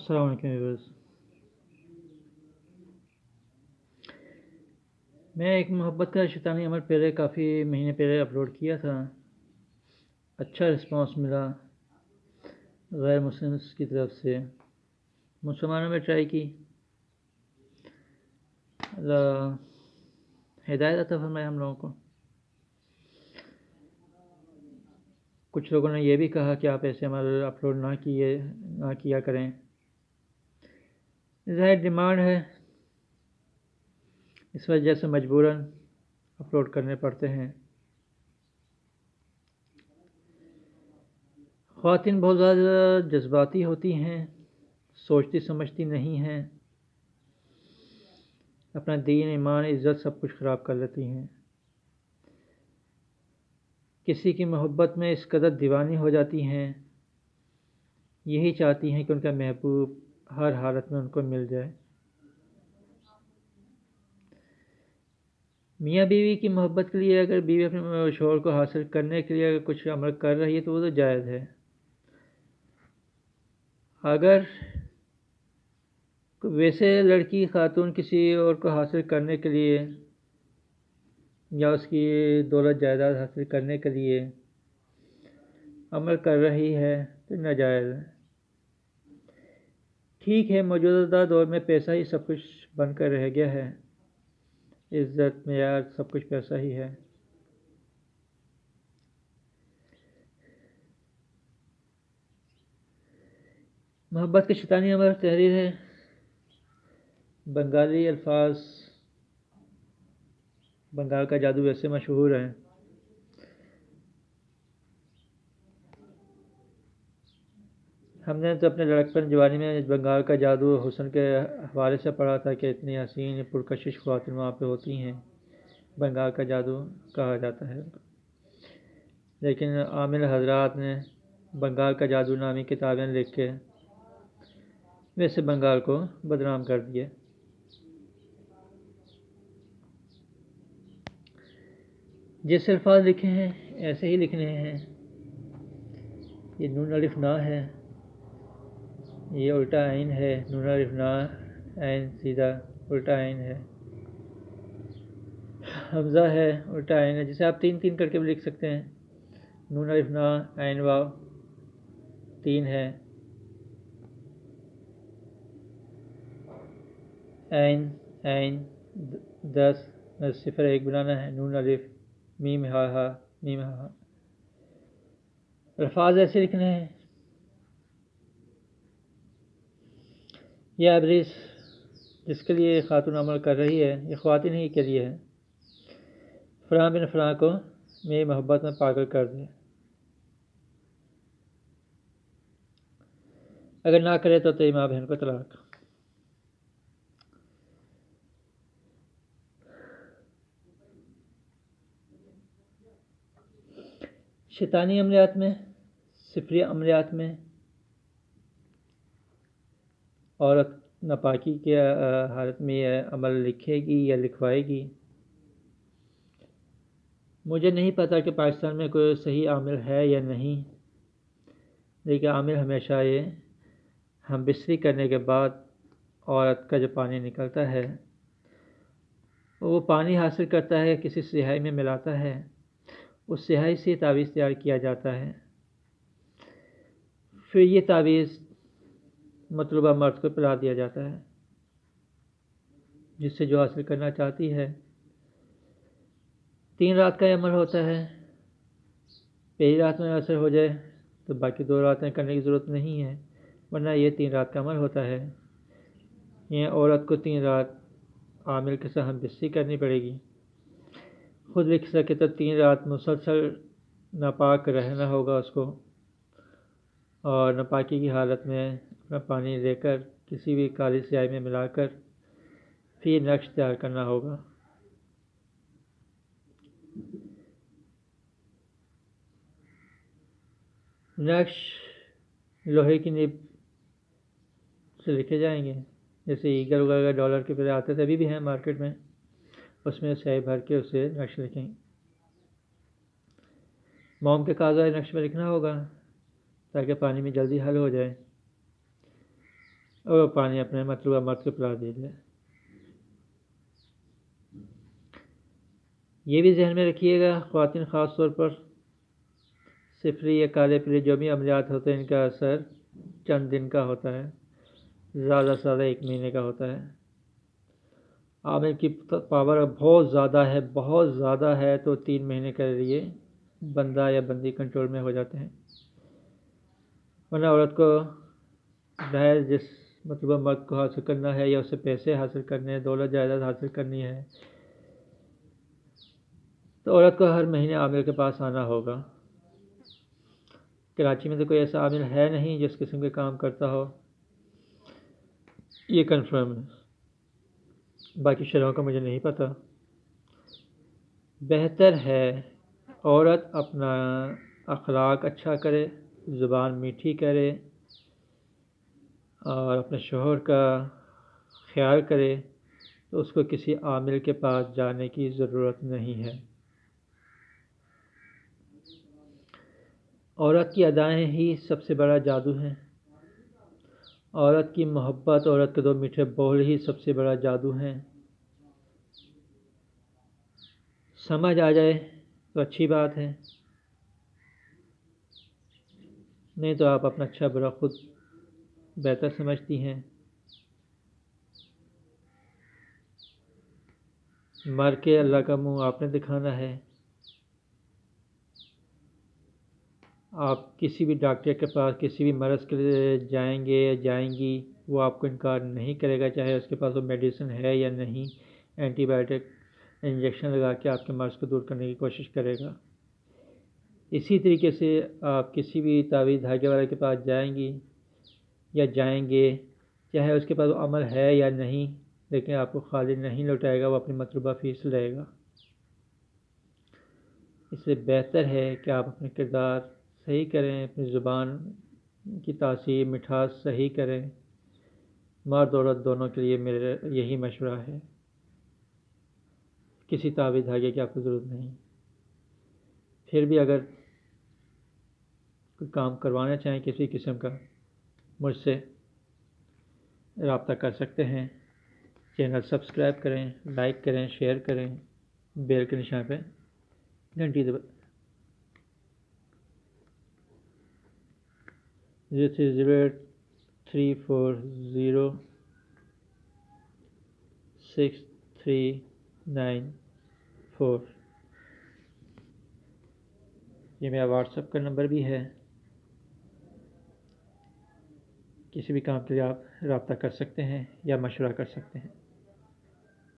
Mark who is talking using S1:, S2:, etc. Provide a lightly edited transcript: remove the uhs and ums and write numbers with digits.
S1: السلام علیکم ویورز۔ میں ایک محبت کا شیطانی عمل پہلے کافی مہینے پہلے اپلوڈ کیا تھا۔ اچھا رسپانس ملا غیر مسلمس کی طرف سے۔ مسلمانوں میں ٹرائی کی، اللہ ہدایت عطا فرمائے ہم لوگوں کو۔ کچھ لوگوں نے یہ بھی کہا کہ آپ ایسے عمل اپلوڈ نہ کیا کریں، ظاہر ڈیمانڈ ہے، اس وجہ سے مجبوراً اپلوڈ کرنے پڑتے ہیں۔ خواتین بہت زیادہ جذباتی ہوتی ہیں، سوچتی سمجھتی نہیں ہیں، اپنا دین، ایمان، عزت سب کچھ خراب کر لیتی ہیں۔ کسی کی محبت میں اس قدر دیوانی ہو جاتی ہیں، یہی چاہتی ہیں کہ ان کا محبوب ہر حالت میں ان کو مل جائے۔ میاں بیوی کی محبت کے لیے اگر بیوی اپنے شوہر کو حاصل کرنے کے لیے اگر کچھ عمل کر رہی ہے تو وہ تو جائز ہے۔ اگر ویسے لڑکی خاتون کسی اور کو حاصل کرنے کے لیے یا اس کی دولت جائیداد حاصل کرنے کے لیے عمل کر رہی ہے تو ناجائز ہے۔ ٹھیک ہے، موجودہ دور میں پیسہ ہی سب کچھ بن کر رہ گیا ہے، عزت، معیار سب کچھ پیسہ ہی ہے۔ محبت کے شیطانی عمل تحریر ہے، بنگالی الفاظ، بنگال کا جادو ویسے مشہور ہے۔ ہم نے تو اپنے لڑکپن جوانی میں بنگال کا جادو حسن کے حوالے سے پڑھا تھا کہ اتنی حسین پرکشش خواتین وہاں پہ ہوتی ہیں، بنگال کا جادو کہا جاتا ہے۔ لیکن عامل حضرات نے بنگال کا جادو نامی کتابیں لکھ کے ویسے بنگال کو بدنام کر دیا۔ جیسے الفاظ لکھے ہیں ایسے ہی لکھنے ہیں۔ یہ نون الف نا ہے، یہ الٹا عین ہے، نون الف نا، عین سیدھا الٹا عین ہے، حمزہ ہے، الٹا عین ہے، جسے آپ تین کر کے بھی لکھ سکتے ہیں۔ نون الف نا، عین واو، تین ہے، عین 10، صفر 1 بنانا ہے، نون الف، میم ہا، میم ہا۔ الفاظ ایسے لکھنے ہیں۔ یہ ابلیس جس کے لیے خاتون عمل کر رہی ہے، یہ خواتین ہی کے لیے ہے۔ فلاں بن فلاں کو میری محبت میں پاگل کر دے، اگر نہ کرے تو تیری ماں بہن کو طلاق۔ شیطانی عملیات میں، سفری عملیات میں عورت ناپاکی کی حالت میں یہ عمل لکھے گی یا لکھوائے گی۔ مجھے نہیں پتہ کہ پاکستان میں کوئی صحیح عامل ہے یا نہیں، لیکن عامل ہمیشہ یہ ہم بستری کرنے کے بعد عورت کا جو پانی نکلتا ہے وہ پانی حاصل کرتا ہے، کسی سیاہی میں ملاتا ہے، اس سیاہی سے تعویذ تیار کیا جاتا ہے، پھر یہ تعویذ مطلوبہ مرد کو پلا دیا جاتا ہے، جس سے جو حاصل کرنا چاہتی ہے۔ 3 رات کا عمل ہوتا ہے، پہلی رات میں اثر ہو جائے تو باقی 2 راتیں کرنے کی ضرورت نہیں ہے، ورنہ یہ 3 رات کا عمل ہوتا ہے۔ یہ عورت کو 3 رات عامل کے ساتھ ہم بستری کرنی پڑے گی، خود لکھ سکے تو 3 رات مسلسل ناپاک رہنا ہوگا اس کو، اور ناپاکی کی حالت میں اپنا پانی لے کر کسی بھی کالی سیاہی میں ملا کر پھر نقش تیار کرنا ہوگا۔ نقش لوہے کی نب سے لکھے جائیں گے، جیسے ایگل وغیرہ ڈالر کے پہلے آتے تھے، ابھی بھی ہیں مارکیٹ میں، اس میں سیاہی بھر کے اسے نقش لکھیں گے۔ موم کے کاغذ نقش میں لکھنا ہوگا تاکہ پانی میں جلدی حل ہو جائے۔ اور پانی اپنے مطلوبہ مرد کو پلا دیا جائے۔ یہ بھی ذہن میں رکھیے گا خواتین خاص طور پر صفری یا کالے پیلے جو بھی عملیات ہوتے ہیں ان کا اثر چند دن کا ہوتا ہے، زیادہ سے زیادہ 1 مہینے کا ہوتا ہے۔ عامل کی پاور بہت زیادہ ہے تو 3 مہینے کے لیے بندہ یا بندی کنٹرول میں ہو جاتے ہیں، ورنہ عورت کو ظاہر جس مطلوبہ مرد کو حاصل کرنا ہے یا اسے پیسے حاصل کرنے ہیں، دولت جائیداد حاصل کرنی ہے، تو عورت کو ہر مہینے عامل کے پاس آنا ہوگا۔ کراچی میں تو کوئی ایسا عامل ہے نہیں جس قسم کے کام کرتا ہو، یہ کنفرم ہے، باقی شہروں کا مجھے نہیں پتہ۔ بہتر ہے عورت اپنا اخلاق اچھا کرے، زبان میٹھی کرے اور اپنے شوہر کا خیال کرے تو اس کو کسی عامل کے پاس جانے کی ضرورت نہیں ہے۔ عورت کی ادائیں ہی سب سے بڑا جادو ہیں، عورت کی محبت، عورت کے 2 میٹھے بول ہی سب سے بڑا جادو ہیں۔ سمجھ آ جائے تو اچھی بات ہے، نہیں تو آپ اپنا اچھا برا خود بہتر سمجھتی ہیں۔ مر کے اللہ کا منہ آپ نے دکھانا ہے۔ آپ کسی بھی ڈاکٹر کے پاس کسی بھی مرض کے لیے جائیں گے یا جائیں گی، وہ آپ کو انکار نہیں کرے گا، چاہے اس کے پاس وہ میڈیسن ہے یا نہیں، اینٹی بائیوٹک انجیکشن لگا کے آپ کے مرض کو دور کرنے کی کوشش کرے گا۔ اسی طریقے سے آپ کسی بھی تعویذ دھاگے والے کے پاس جائیں گی یا جائیں گے، چاہے اس کے پاس وہ عمل ہے یا نہیں، لیکن آپ کو خالی نہیں لوٹائے گا، وہ اپنی مطلوبہ فیس لے گا۔ اس سے بہتر ہے کہ آپ اپنے کردار صحیح کریں، اپنی زبان کی تاثیر مٹھاس صحیح کریں۔ مرد عورت دونوں کے لیے میرا یہی مشورہ ہے، کسی تعویذ دھاگے کی آپ کو ضرورت نہیں۔ پھر بھی اگر کوئی کام کروانا چاہیں کسی قسم کا، مجھ سے رابطہ کر سکتے ہیں۔ چینل سبسکرائب کریں، لائک کریں، شیئر کریں، بیل کے نشان پہ گھنٹی دبا 03034639 یہ میرا واٹس ایپ کا نمبر بھی ہے، کسی بھی کام کے لیے آپ رابطہ کر سکتے ہیں یا مشورہ کر سکتے ہیں۔